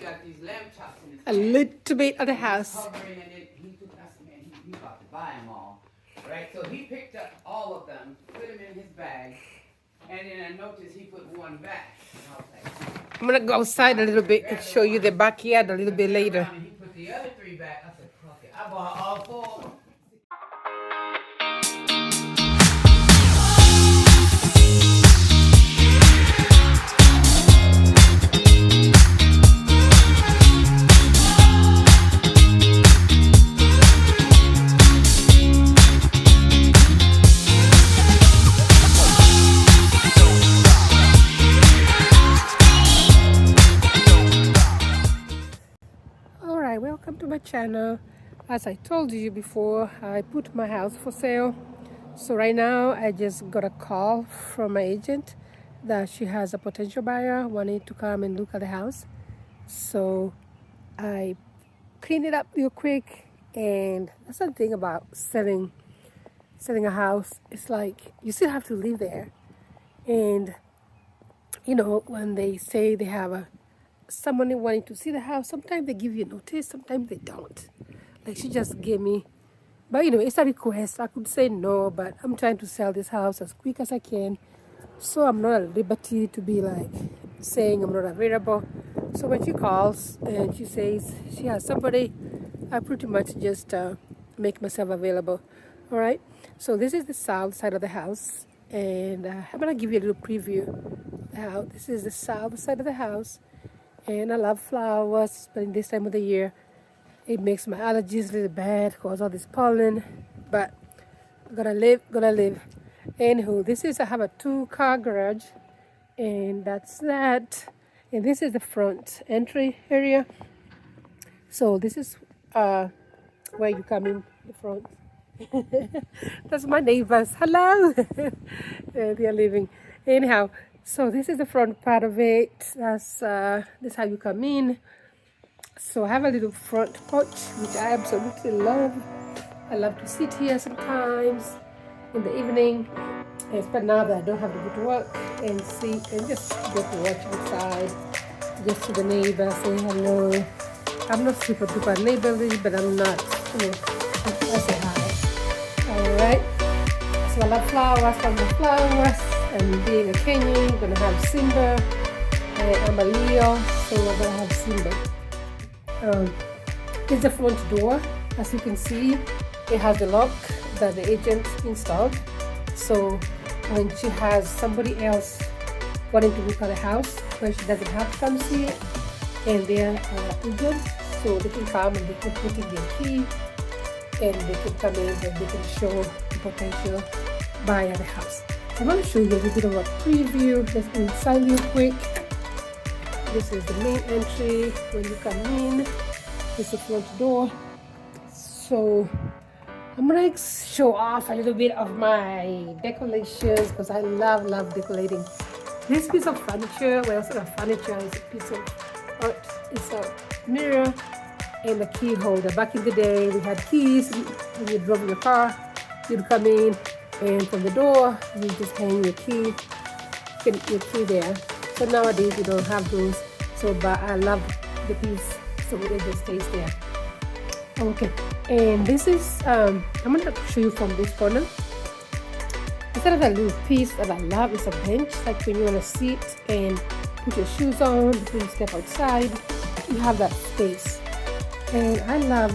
got these lamb chops in his a hand. little bit of the house. Hovering and it, he took us, man, he about to buy them all. Right? So he picked up all of them, put them in his bag, and then I noticed he put one back. And I was like, I'm gonna go outside a little bit and show you the backyard a little bit later. and he put the other three back. I said, fuck it. I bought all four. Alright, welcome to my channel. As I told you before, I put my house for sale. So right now I just got a call from my agent that she has a potential buyer wanting to come and look at the house. So I cleaned it up real quick, and that's the thing about selling a house. It's like you still have to live there. And you know, when they say they have someone wanting to see the house, sometimes they give you notice, sometimes they don't. Like she just gave me, but you know, it's a request. I could say no, but I'm trying to sell this house as quick as I can. So I'm not at liberty to be like saying I'm not available. So when she calls and she says she has somebody, I pretty much just make myself available. All right. So this is the south side of the house, and I'm gonna give you a little preview. Now this is the south side of the house, and I love flowers, but in this time of the year, it makes my allergies really bad, cause all this pollen. But gonna live. Anywho, this is I have a 2-car garage, and that's that. And this is the front entry area. So this is where you come in the front. That's my neighbors. Hello. They are living. Anyhow, so this is the front part of it. That's this is how you come in. So I have a little front porch, which I absolutely love. I love to sit here sometimes in the evening, but now that I don't have to go to work, and sit and just get to watch outside, just to the neighbors, say hello. I'm not super duper neighborly, but I'm not, you know, I say hi. Alright, so I love flowers, and being a Kenyan, I'm gonna have Simba, and I'm a Leo, so I'm gonna have Simba. It's the front door. As you can see, it has the lock that the agent installed. So when she has somebody else wanting to look at the house, when she doesn't have to come see it, and they're agents, so they can come and they can put in their key, and they can come in and they can show the potential buyer the house. I'm going to show you a little bit of a preview. Let's go inside real quick. This is the main entry when you come in. This is the front door. So I'm gonna show off a little bit of my decorations because I love decorating. This piece of furniture, well, sort of furniture, is a piece of art. It's a mirror and a key holder. Back in the day, we had keys. When you drove in your car, you'd come in, and from the door, you just hang your key there. So nowadays we don't have those. So, but I love the piece, so it just stays there. Okay, and this is I'm gonna show you from this corner. Instead of a little piece that I love, is a bench, like when you wanna sit and put your shoes on before you step outside. You have that space, and I love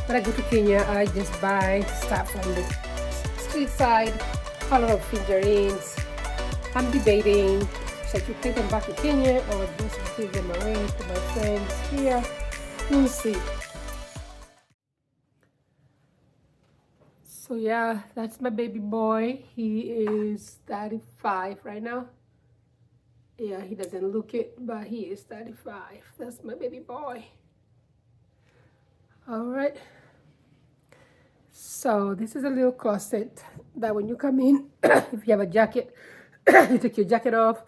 when I go to Kenya, I just buy stuff from the street side, a lot of figurines. I'm debating should I take them back to Kenya or just give them away to my friends here. We'll see. So yeah, that's my baby boy. He is 35 right now. Yeah, he doesn't look it, but he is 35. That's my baby boy. All right. So this is a little closet that when you come in, if you have a jacket, you take your jacket off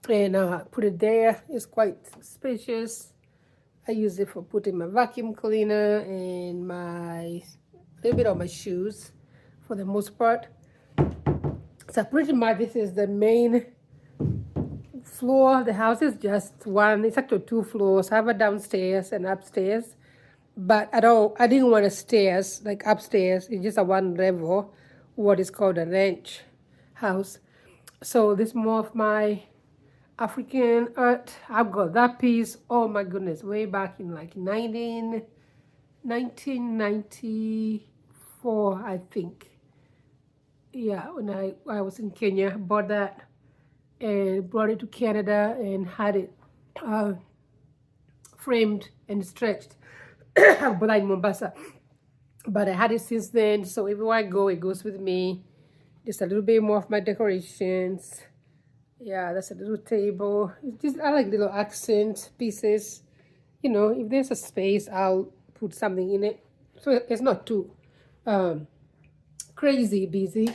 and put it there. It's quite spacious. I use it for putting my vacuum cleaner and a little bit of my shoes for the most part. So pretty much this is the main floor. The house is just one. It's actually 2 floors. I have a downstairs and upstairs, but I didn't want a stairs like upstairs. It's just a one level, what is called a ranch house. So this is more of my African art. I've got that piece. Oh my goodness, way back in like 1994, I think. Yeah, when I was in Kenya, bought that and brought it to Canada and had it framed and stretched. But in Mombasa. But I had it since then, so everywhere I go, it goes with me. Just a little bit more of my decorations. Yeah, that's a little table. It's just, I like little accent pieces. You know, if there's a space, I'll put something in it. So it's not too crazy busy,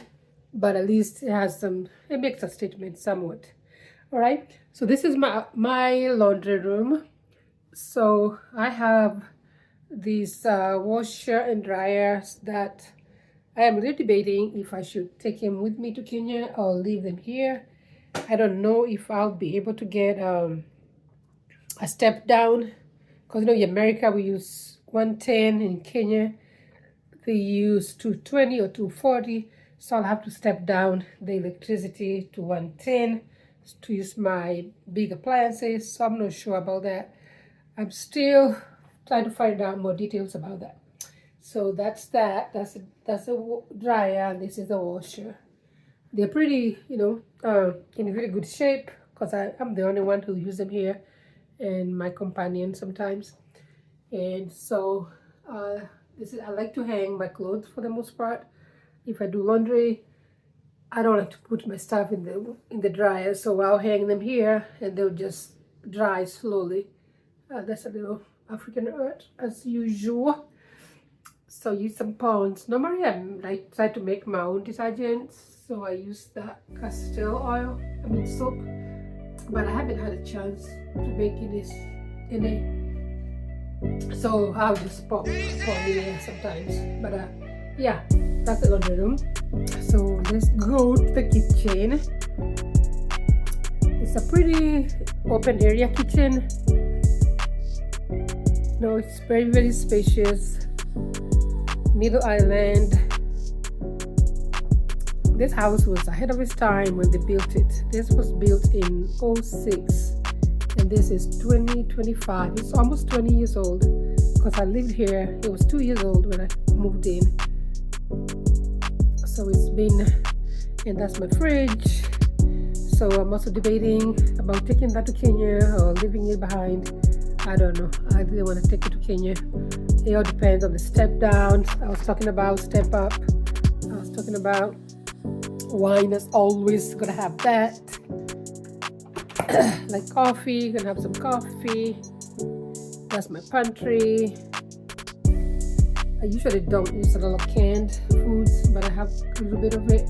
but at least it makes a statement somewhat. All right, so this is my laundry room. So I have these washer and dryers that I am really debating if I should take them with me to Kenya or leave them here. I don't know if I'll be able to get a step down, because in America we use 110. In Kenya they use 220 or 240, so I'll have to step down the electricity to 110 to use my big appliances. So I'm not sure about that. I'm still trying to find out more details about that. So that's a dryer, and this is the washer. They're pretty, in very good shape, because I'm the only one who uses them here, and my companion sometimes. And so I like to hang my clothes for the most part. If I do laundry, I don't like to put my stuff in the dryer, so I'll hang them here and they'll just dry slowly. That's a little African art as usual. So use some ponds. Normally I try to make my own detergents, so I use that castor oil, soap, but I haven't had a chance to make any. So I'll just pop in there sometimes. But yeah, that's the laundry room. So let's go to the kitchen. It's a pretty open area kitchen. No, it's very, very spacious. Middle island. This house was ahead of its time when they built it. This was built in 06, and this is 2025. It's almost 20 years old, because I lived here. It was 2 years old when I moved in. So it's been, and that's my fridge. So I'm also debating about taking that to Kenya or leaving it behind. I don't know. I really want to take it to Kenya. It all depends on the step down. I was talking about step up. I was talking about wine is always gonna have that. Like coffee, gonna have some coffee. That's my pantry. I usually don't use a lot of canned foods, but I have a little bit of it.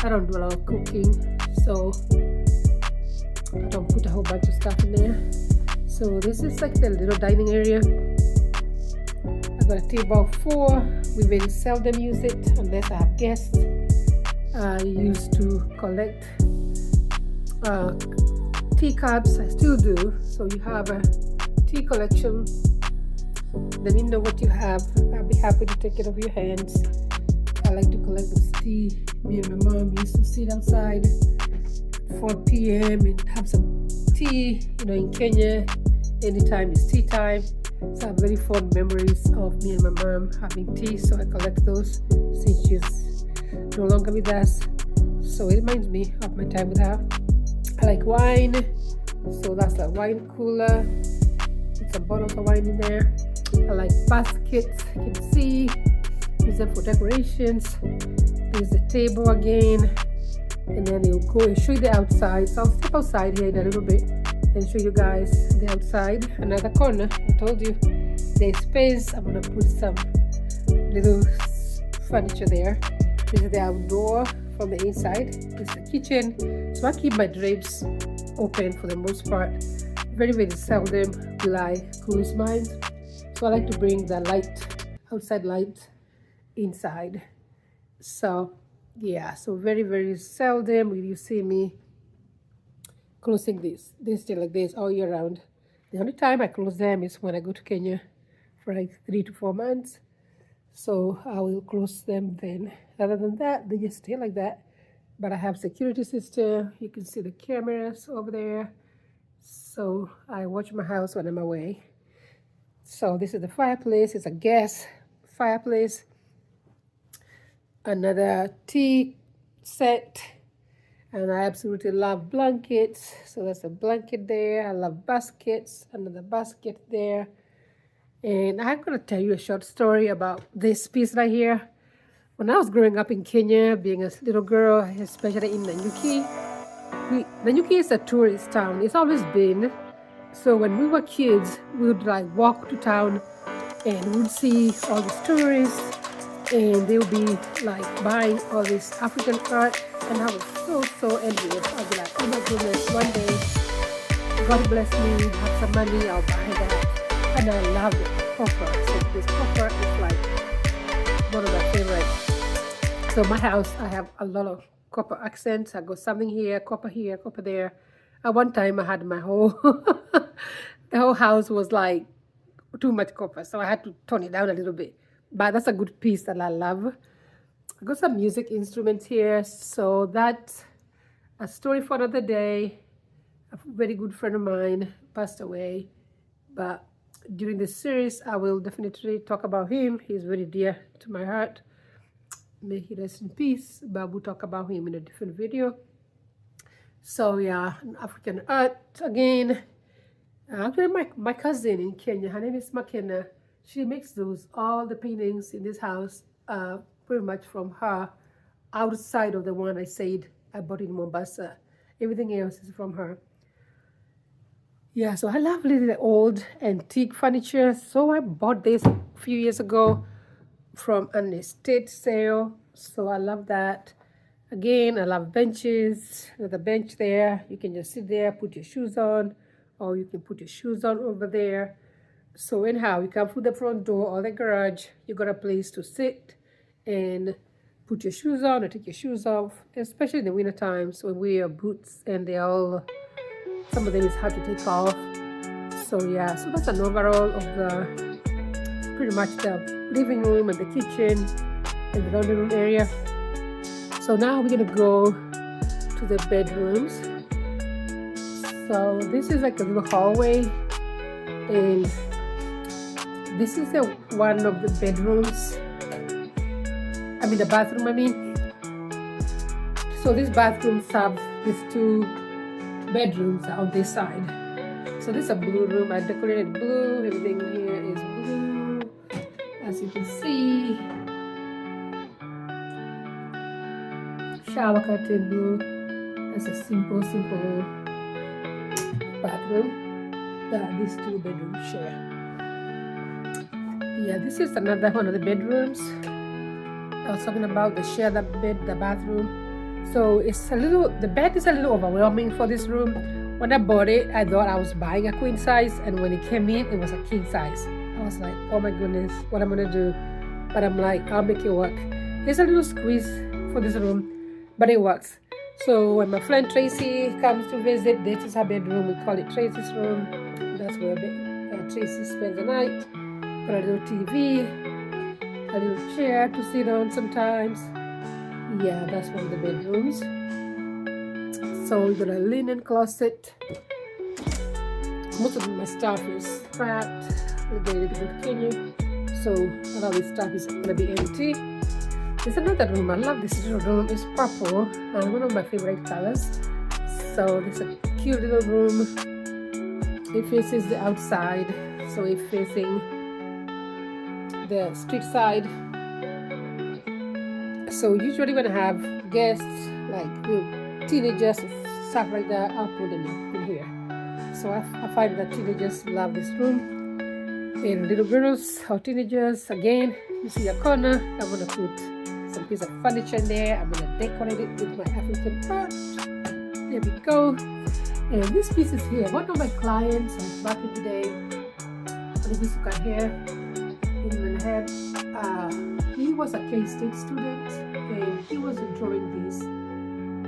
I don't do a lot of cooking, so I don't put a whole bunch of stuff in there. So this is like the little dining area. I got a table of 4. We very seldom use it unless I have guests. I used to collect teacups. I still do. So you have a tea collection. Let me know what you have. I'll be happy to take it off your hands. I like to collect those tea. Me and my mom used to sit outside 4 p.m. and have some tea. In Kenya, anytime it's tea time. So I have very fond memories of me and my mom having tea. So I collect those since she's no longer with us. So it reminds me of my time with her. I like wine. So that's a wine cooler. With some bottles of wine in there. I like baskets. You can see. Use them for decorations. There's the table again. And then you'll go and show you the outside. So I'll step outside here in a little bit and show you guys the outside. Another corner. I told you there's space. I'm gonna put some little furniture there. This is the outdoor from the inside. This is the kitchen. So I keep my drapes open for the most part. Very, very seldom will I close mine. So I like to bring the light, outside light, inside. So yeah, so very, very seldom will you see me closing this. They stay like this all year round. The only time I close them is when I go to Kenya for like 3 to 4 months. So I will close them then. Other than that, they just stay like that. But I have security system. You can see the cameras over there. So I watch my house when I'm away. So this is the fireplace. It's a gas fireplace. Another tea set. And I absolutely love blankets. So there's a blanket there. I love baskets. Another basket there. And I'm going to tell you a short story about this piece right here. When I was growing up in Kenya, being a little girl, especially in Nanyuki, Nanyuki is a tourist town. It's always been. So when we were kids, we would like walk to town and we'd see all these tourists and they would be like buying all this African art. And I was so envious. I'd be like, oh my goodness, one day, God bless me, have some money, I'll buy that. And I love it. Copper. So this copper is like one of my favorites. So my house, I have a lot of copper accents. I got something here, copper there. At one time I had my whole, the whole house was like too much copper. So I had to tone it down a little bit. But that's a good piece that I love. I got some music instruments here. So that's a story for another day. A very good friend of mine passed away. But during this series, I will definitely talk about him. He's very dear to my heart. May he rest in peace. But we'll talk about him in a different video. So yeah, African art again. Actually, my cousin in Kenya, her name is McKenna. She makes all the paintings in this house, pretty much from her, outside of the one I said I bought in Mombasa. Everything else is from her. Yeah, so I love really old antique furniture. So I bought this a few years ago from an estate sale. So I love that. Again, I love benches. There's a bench there. You can just sit there, put your shoes on, or you can put your shoes on over there. So anyhow, you come through the front door or the garage, you got a place to sit and put your shoes on or take your shoes off, especially in the winter times when we wear boots and some of them is hard to take off. So yeah, so that's an overall of pretty much the living room and the kitchen and the laundry room area. So now we're gonna go to the bedrooms. So this is like a little hallway, and this is one of the bedrooms. The bathroom, So this bathroom serves these 2 bedrooms on this side. So this is a blue room. I decorated blue. Everything here is blue, as you can see. Shower curtain blue. That's a simple bathroom that these 2 bedrooms share. Yeah, this is another one of the bedrooms I was talking about. The share the bed, the bathroom. So the bed is a little overwhelming for this room. When I bought it, I thought I was buying a queen size, and when it came in, it was a king size. I was like, oh my goodness, what I'm gonna do? But I'm like, I'll make it work. There's a little squeeze for this room, but it works. So when my friend Tracy comes to visit, this is her bedroom. We call it Tracy's room. That's where Tracy spends the night. Got a little TV, a little chair to sit on sometimes. Yeah, that's one of the bedrooms. So we got a linen closet. Most of my stuff is scrapped. We're going to go to Kenya. So a lot of this stuff is gonna be empty. There's another room. I love this little room. It's purple and one of my favorite colors. So there's a cute little room. It faces the outside. So it's facing the street side. So usually when I have guests, like teenagers, stuff like that, I'll put them in here. So I find that teenagers love this room. And little girls or teenagers, again, you see a corner, I'm going to put some piece of furniture in there. I'm going to decorate it with my African art. There we go. And this piece is here. One of my clients, back in the day, when he used to cut hair in Manhattan, he was a K-State student and he was drawing these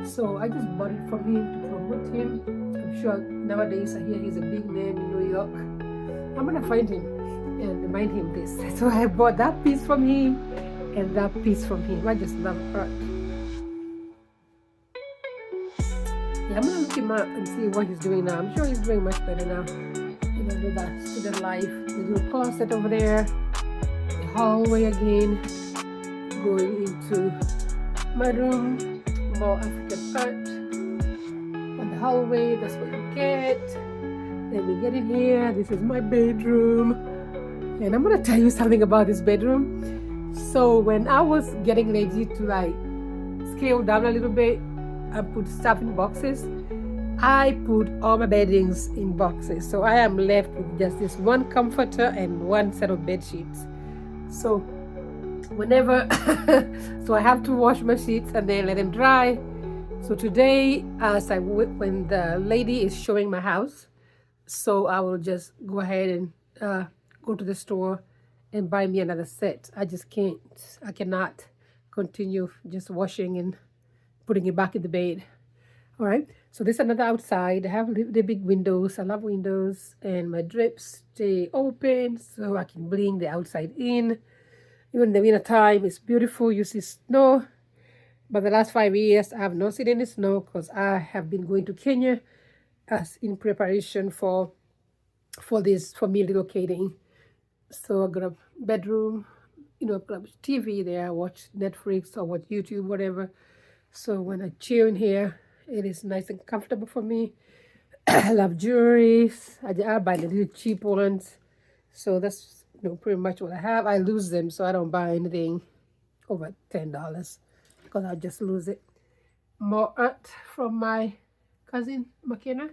So I just bought it from him to promote him. I'm sure nowadays I hear he's a big name in New York. I'm gonna find him and remind him this. So I bought that piece from him and that piece from him. I just love art. Yeah, I'm gonna look him up and see what he's doing now. I'm sure he's doing much better now. You know, with that student life, the little closet over there, the hallway again, going into my room, more African art. On the hallway, that's what you get. Then we get in here. This is my bedroom. And I'm gonna tell you something about this bedroom. So when I was getting ready to like scale down a little bit and put stuff in boxes, I put all my beddings in boxes. So I am left with just this one comforter and one set of bed sheets. So whenever, so I have to wash my sheets and then let them dry. So today, when the lady is showing my house, so I will just go ahead and go to the store and buy me another set. I cannot continue just washing and putting it back in the bed. All right, so this is another outside. I have the big windows. I love windows, and my drips stay open so I can bring the outside in. Even in the winter time, it's beautiful. You see snow. But the last 5 years, I have not seen any snow because I have been going to Kenya as in preparation for me relocating. So I got a bedroom, you know, got TV there. I watch Netflix or watch YouTube, whatever. So when I chill in here, it is nice and comfortable for me. I love jewelries. I buy the little cheap ones. So that's pretty much what I have. I lose them, so I don't buy anything over $10 because I'll just lose it. More art from my cousin McKenna.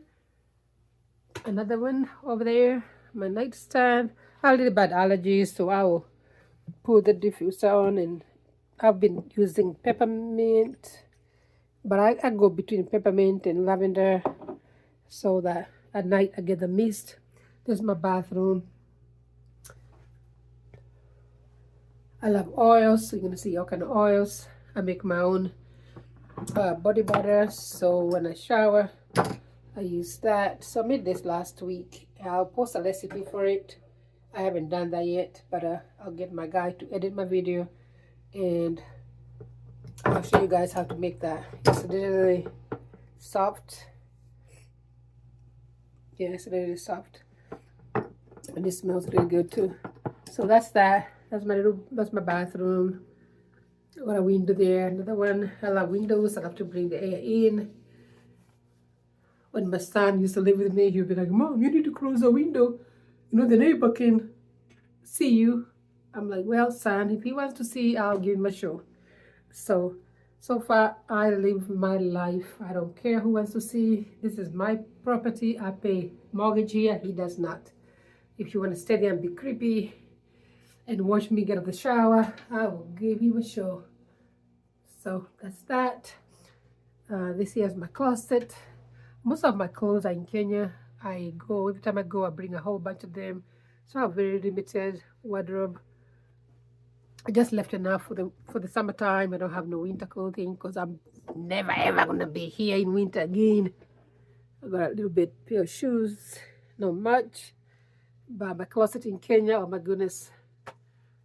Another one over there, my nightstand. I have a little bad allergies, so I will put the diffuser on, and I've been using peppermint, but I go between peppermint and lavender so that at night I get the mist. This is my bathroom. I love oils, so you're gonna see all kind of oils. I make my own body butter, so when I shower I use that. So I made this last week. I'll post a recipe for it. I haven't done that yet, but I'll get my guy to edit my video and I'll show you guys how to make that. It's really soft. Yeah, it's really soft, and it smells really good too. So that's that. That's my bathroom. Got a window there. Another one. I love windows. I love to bring the air in. When my son used to live with me, he'd be like, "Mom, you need to close the window. You know, the neighbor can see you." I'm like, "Well, son, if he wants to see, I'll give him a show." So far, I live my life. I don't care who wants to see. This is my property. I pay mortgage here. He does not. If you want to stay there and be creepy and watch me get out of the shower, I will give you a show. So that's that. This here is my closet. Most of my clothes are in Kenya. Every time I go, I bring a whole bunch of them. So I have very limited wardrobe. I just left enough for the summertime. I don't have no winter clothing because I'm never ever gonna be here in winter again. I got a little bit pair of shoes, not much. But my closet in Kenya, oh my goodness,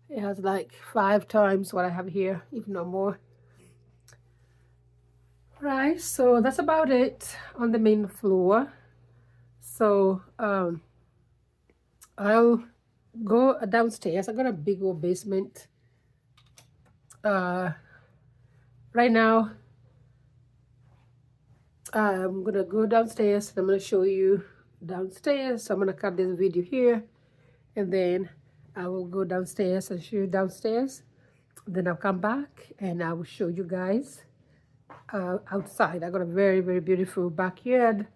it has like 5 times what I have here, if not more. Right, so that's about it on the main floor. So I'll go downstairs. I got a big old basement. Right now I'm gonna go downstairs and I'm gonna show you downstairs. So I'm gonna cut this video here and then I will go downstairs and show you downstairs. Then I'll come back and I will show you guys outside. I got a very, very beautiful backyard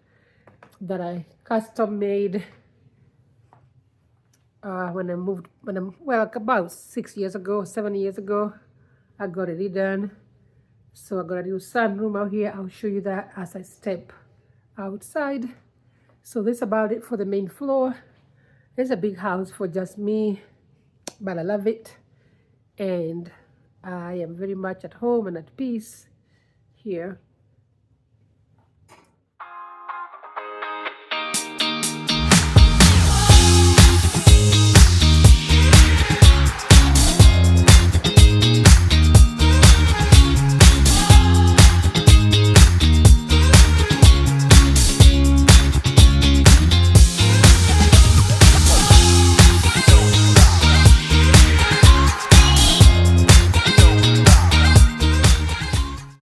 that I custom made about 6 years ago, 7 years ago. I got it redone. So I got a new sunroom out here. I'll show you that as I step outside. So that's about it for the main floor. It's a big house for just me, but I love it. And I am very much at home and at peace here.